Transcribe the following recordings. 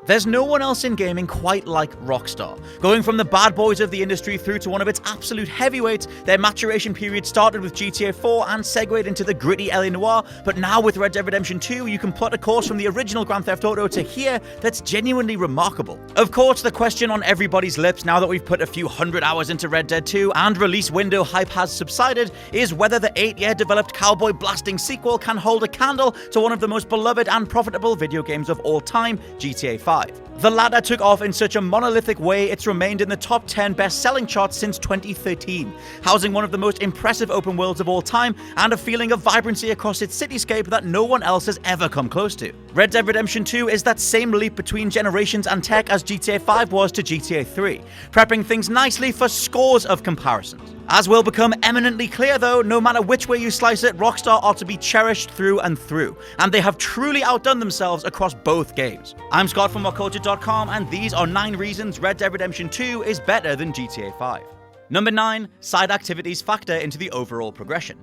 There's no one else in gaming quite like Rockstar. Going from the bad boys of the industry through to one of its absolute heavyweights, their maturation period started with GTA 4 and segued into the gritty LA Noire, but now with Red Dead Redemption 2, you can plot a course from the original Grand Theft Auto to here that's genuinely remarkable. Of course, the question on everybody's lips now that we've put a few hundred hours into Red Dead 2 and release window hype has subsided is whether the 8-year developed cowboy blasting sequel can hold a candle to one of the most beloved and profitable video games of all time, GTA 5. The latter took off in such a monolithic way it's remained in the top 10 best-selling charts since 2013, housing one of the most impressive open worlds of all time and a feeling of vibrancy across its cityscape that no one else has ever come close to. Red Dead Redemption 2 is that same leap between generations and tech as GTA 5 was to GTA 3, prepping things nicely for scores of comparisons. As will become eminently clear though, no matter which way you slice it, Rockstar are to be cherished through and through, and they have truly outdone themselves across both games. I'm Scott from WhatCulture.com, and these are 9 reasons Red Dead Redemption 2 is better than GTA 5. Number 9, side activities factor into the overall progression.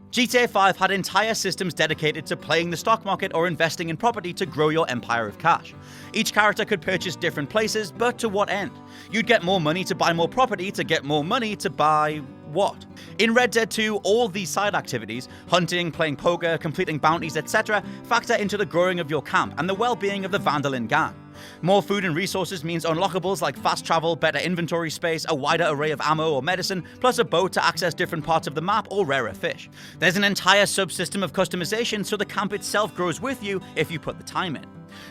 GTA 5 had entire systems dedicated to playing the stock market or investing in property to grow your empire of cash. Each character could purchase different places, but to what end? You'd get more money to buy more property to get more money to buy what? In Red Dead 2, all these side activities, hunting, playing poker, completing bounties, etc., factor into the growing of your camp and the well-being of the Vandalin gang. More food and resources means unlockables like fast travel, better inventory space, a wider array of ammo or medicine, plus a boat to access different parts of the map or rarer fish. There's an entire subsystem of customization, so the camp itself grows with you if you put the time in.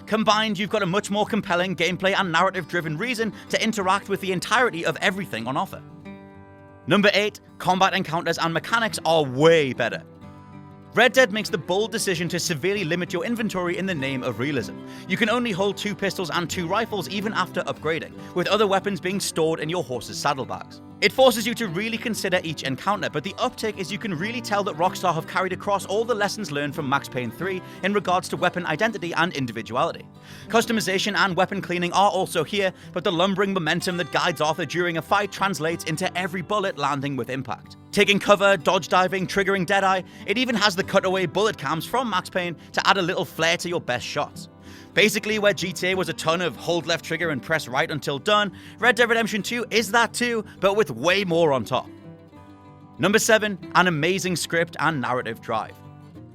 Combined, you've got a much more compelling gameplay and narrative-driven reason to interact with the entirety of everything on offer. Number 8, combat encounters and mechanics are way better. Red Dead makes the bold decision to severely limit your inventory in the name of realism. You can only hold 2 pistols and 2 rifles even after upgrading, with other weapons being stored in your horse's saddlebags. It forces you to really consider each encounter, but the uptick is you can really tell that Rockstar have carried across all the lessons learned from Max Payne 3 in regards to weapon identity and individuality. Customization and weapon cleaning are also here, but the lumbering momentum that guides Arthur during a fight translates into every bullet landing with impact. Taking cover, dodge diving, triggering Deadeye, it even has the cutaway bullet cams from Max Payne to add a little flair to your best shots. Basically, where GTA was a ton of hold left trigger and press right until done, Red Dead Redemption 2 is that too, but with way more on top. Number 7, an amazing script and narrative drive.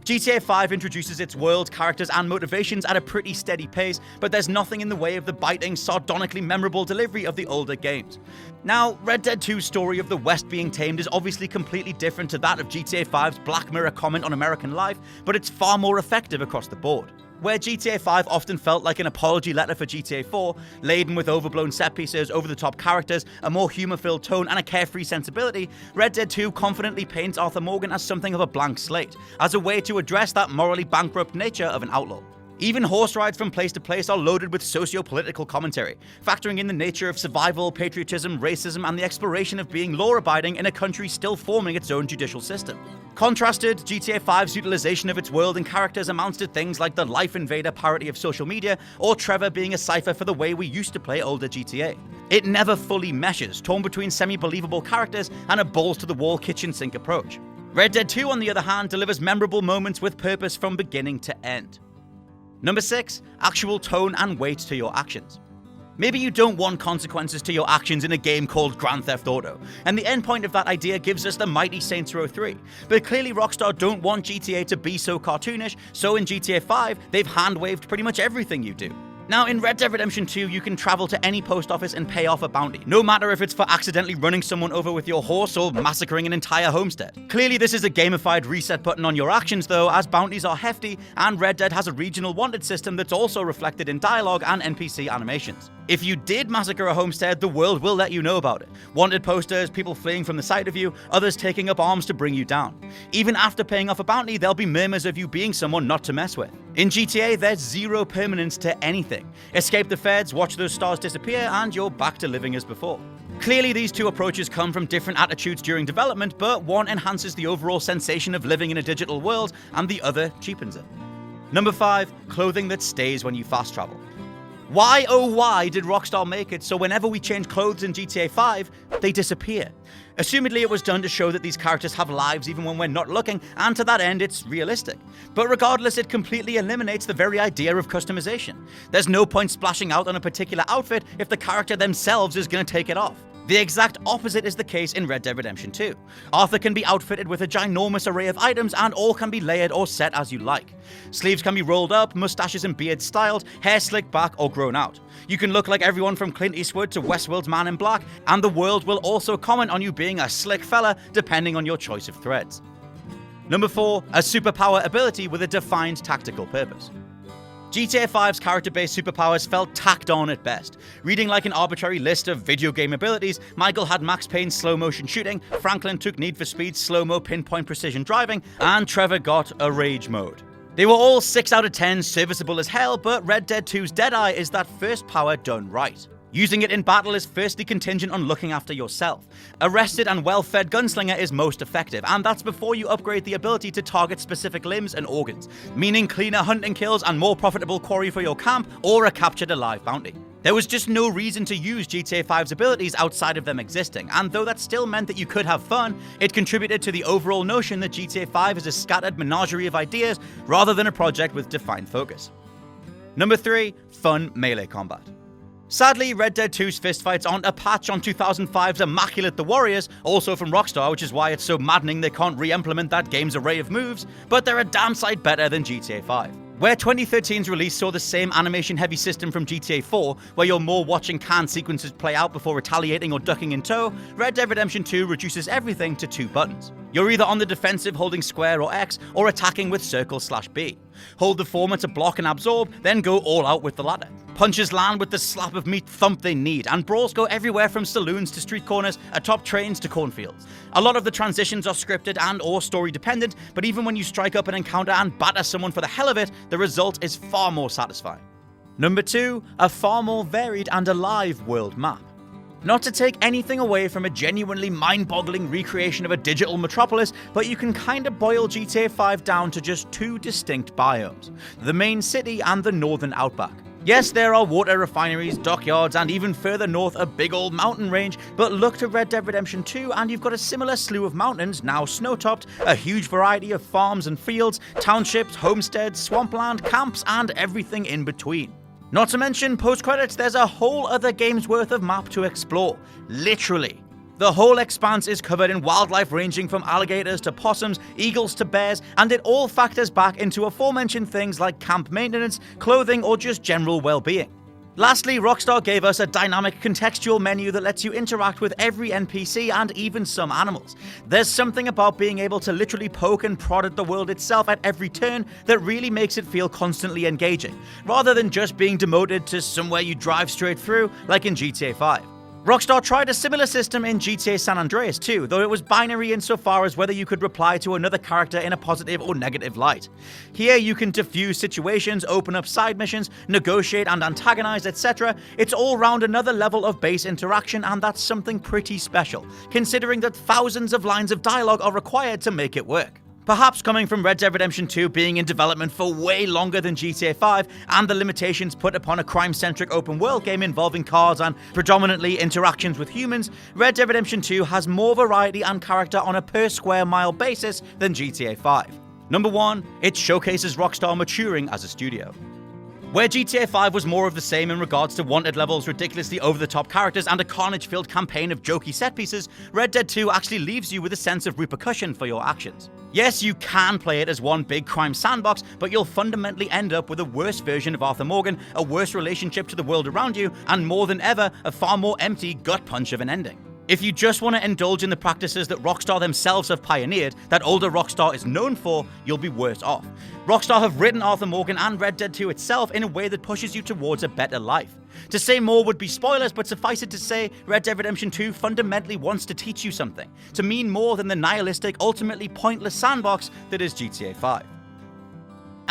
GTA 5 introduces its world, characters, and motivations at a pretty steady pace, but there's nothing in the way of the biting, sardonically memorable delivery of the older games. Now, Red Dead 2's story of the West being tamed is obviously completely different to that of GTA 5's Black Mirror comment on American life, but it's far more effective across the board. Where GTA 5 often felt like an apology letter for GTA 4, laden with overblown set pieces, over-the-top characters, a more humor-filled tone, and a carefree sensibility, Red Dead 2 confidently paints Arthur Morgan as something of a blank slate, as a way to address that morally bankrupt nature of an outlaw. Even horse rides from place to place are loaded with socio-political commentary, factoring in the nature of survival, patriotism, racism, and the exploration of being law-abiding in a country still forming its own judicial system. Contrasted, GTA 5's utilization of its world and characters amounts to things like the Life Invader parody of social media, or Trevor being a cipher for the way we used to play older GTA. It never fully meshes, torn between semi-believable characters and a balls-to-the-wall kitchen sink approach. Red Dead 2, on the other hand, delivers memorable moments with purpose from beginning to end. Number 6, actual tone and weight to your actions. Maybe you don't want consequences to your actions in a game called Grand Theft Auto, and the endpoint of that idea gives us the mighty Saints Row 3. But clearly Rockstar don't want GTA to be so cartoonish, so in GTA 5, they've hand-waved pretty much everything you do. Now, in Red Dead Redemption 2, you can travel to any post office and pay off a bounty, no matter if it's for accidentally running someone over with your horse or massacring an entire homestead. Clearly, this is a gamified reset button on your actions, though, as bounties are hefty, and Red Dead has a regional wanted system that's also reflected in dialogue and NPC animations. If you did massacre a homestead, the world will let you know about it. Wanted posters, people fleeing from the sight of you, others taking up arms to bring you down. Even after paying off a bounty, there'll be murmurs of you being someone not to mess with. In GTA, there's zero permanence to anything. Escape the feds, watch those stars disappear, and you're back to living as before. Clearly, these two approaches come from different attitudes during development, but one enhances the overall sensation of living in a digital world, and the other cheapens it. Number 5, clothing that stays when you fast travel. Why, oh why, did Rockstar make it so whenever we change clothes in GTA 5, they disappear? Assumedly, it was done to show that these characters have lives even when we're not looking, and to that end, it's realistic. But regardless, it completely eliminates the very idea of customization. There's no point splashing out on a particular outfit if the character themselves is going to take it off. The exact opposite is the case in Red Dead Redemption 2. Arthur can be outfitted with a ginormous array of items and all can be layered or set as you like. Sleeves can be rolled up, mustaches and beards styled, hair slicked back or grown out. You can look like everyone from Clint Eastwood to Westworld's Man in Black, and the world will also comment on you being a slick fella depending on your choice of threads. Number 4, a superpower ability with a defined tactical purpose. GTA 5's character-based superpowers felt tacked on at best. Reading like an arbitrary list of video game abilities, Michael had Max Payne's slow-motion shooting, Franklin took Need for Speed's slow-mo pinpoint precision driving, and Trevor got a rage mode. They were all 6 out of 10 serviceable as hell, but Red Dead 2's Deadeye is that first power done right. Using it in battle is firstly contingent on looking after yourself. A rested and well-fed gunslinger is most effective, and that's before you upgrade the ability to target specific limbs and organs, meaning cleaner hunting kills and more profitable quarry for your camp or a captured alive bounty. There was just no reason to use GTA 5's abilities outside of them existing, and though that still meant that you could have fun, it contributed to the overall notion that GTA 5 is a scattered menagerie of ideas rather than a project with defined focus. Number 3, fun melee combat. Sadly, Red Dead 2's fistfights aren't a patch on 2005's Immaculate the Warriors, also from Rockstar, which is why it's so maddening they can't re-implement that game's array of moves, but they're a damn sight better than GTA 5. Where 2013's release saw the same animation-heavy system from GTA 4, where you're more watching canned sequences play out before retaliating or ducking in tow, Red Dead Redemption 2 reduces everything to 2 buttons. You're either on the defensive holding square or X, or attacking with circle/B. Hold the former to block and absorb, then go all out with the latter. Punches land with the slap of meat thump they need, and brawls go everywhere from saloons to street corners, atop trains to cornfields. A lot of the transitions are scripted and or story dependent, but even when you strike up an encounter and batter someone for the hell of it, the result is far more satisfying. Number 2, a far more varied and alive world map. Not to take anything away from a genuinely mind-boggling recreation of a digital metropolis, but you can kinda boil GTA 5 down to just 2 distinct biomes: the main city and the northern outback. Yes, there are water refineries, dockyards, and even further north a big old mountain range, but look to Red Dead Redemption 2 and you've got a similar slew of mountains, now snow-topped, a huge variety of farms and fields, townships, homesteads, swampland, camps, and everything in between. Not to mention, post-credits, there's a whole other game's worth of map to explore. Literally. The whole expanse is covered in wildlife ranging from alligators to possums, eagles to bears, and it all factors back into aforementioned things like camp maintenance, clothing, or just general well-being. Lastly, Rockstar gave us a dynamic contextual menu that lets you interact with every NPC and even some animals. There's something about being able to literally poke and prod at the world itself at every turn that really makes it feel constantly engaging, rather than just being demoted to somewhere you drive straight through like in GTA 5. Rockstar tried a similar system in GTA San Andreas too, though it was binary insofar as whether you could reply to another character in a positive or negative light. Here you can diffuse situations, open up side missions, negotiate and antagonize, etc. It's all round another level of base interaction, and that's something pretty special, considering that thousands of lines of dialogue are required to make it work. Perhaps coming from Red Dead Redemption 2 being in development for way longer than GTA 5 and the limitations put upon a crime-centric open-world game involving cars and predominantly interactions with humans, Red Dead Redemption 2 has more variety and character on a per-square-mile basis than GTA 5. Number 1, it showcases Rockstar maturing as a studio. Where GTA 5 was more of the same in regards to wanted levels, ridiculously over-the-top characters, and a carnage-filled campaign of jokey set-pieces, Red Dead 2 actually leaves you with a sense of repercussion for your actions. Yes, you can play it as one big crime sandbox, but you'll fundamentally end up with a worse version of Arthur Morgan, a worse relationship to the world around you, and more than ever, a far more empty gut punch of an ending. If you just want to indulge in the practices that Rockstar themselves have pioneered, that older Rockstar is known for, you'll be worse off. Rockstar have written Arthur Morgan and Red Dead 2 itself in a way that pushes you towards a better life. To say more would be spoilers, but suffice it to say, Red Dead Redemption 2 fundamentally wants to teach you something, to mean more than the nihilistic, ultimately pointless sandbox that is GTA 5.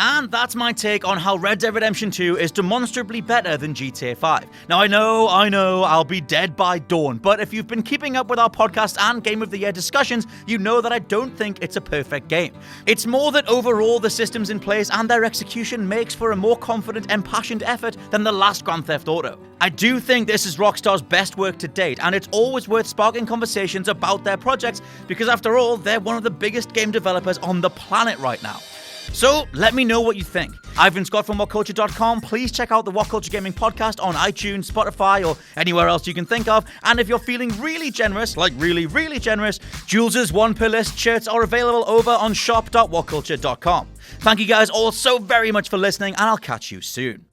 And that's my take on how Red Dead Redemption 2 is demonstrably better than GTA 5. Now I know, I'll be dead by dawn, but if you've been keeping up with our podcast and Game of the Year discussions, you know that I don't think it's a perfect game. It's more that overall the systems in place and their execution makes for a more confident, impassioned effort than the last Grand Theft Auto. I do think this is Rockstar's best work to date, and it's always worth sparking conversations about their projects because after all, they're one of the biggest game developers on the planet right now. So, let me know what you think. I've been Scott from WhatCulture.com. Please check out the WhatCulture Gaming Podcast on iTunes, Spotify, or anywhere else you can think of. And if you're feeling really generous, like really, really generous, Jules's one per list shirts are available over on shop.whatculture.com. Thank you guys all so very much for listening, and I'll catch you soon.